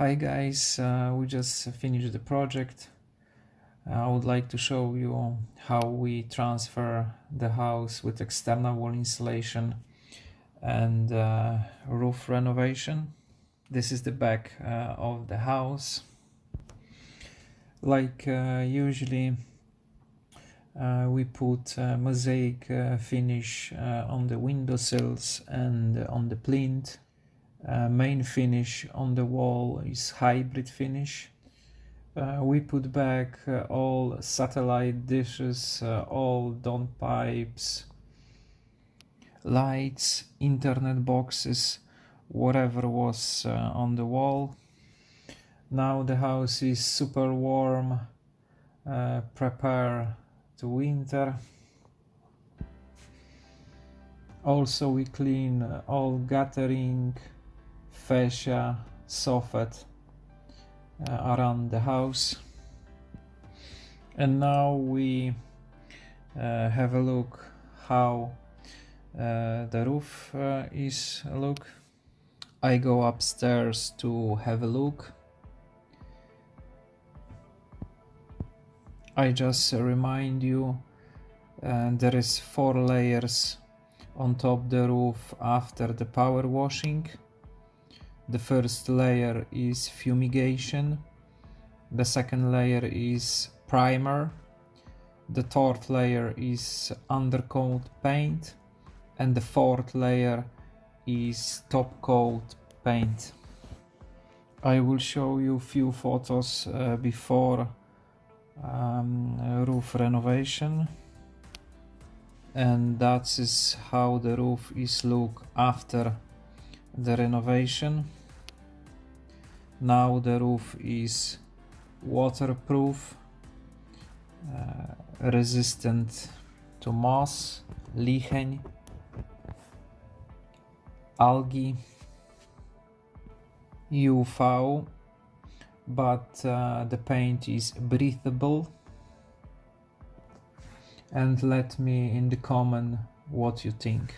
Hi guys, we just finished the project. I would like to show you how we transfer the house with external wall insulation and roof renovation. This is the back of the house. Like usually we put mosaic finish on the windowsills and on the plinth. Main finish on the wall is hybrid finish. We put back all satellite dishes, all down pipes, lights, internet boxes, whatever was on the wall. Now the house is super warm, prepare to winter. Also we clean all guttering, fascia, soffit around the house. And now we have a look how the roof is look. I go upstairs to have a look. I just remind you there is 4 layers on top the roof after the power washing. The first layer is fumigation, the second layer is primer, the third layer is undercoat paint, and the fourth layer is top coat paint. I will show you few photos before roof renovation, and that is how the roof is look after the renovation. Now the roof is waterproof, resistant to moss, lichen, algae, UV, but the paint is breathable. And let me in the comment what you think.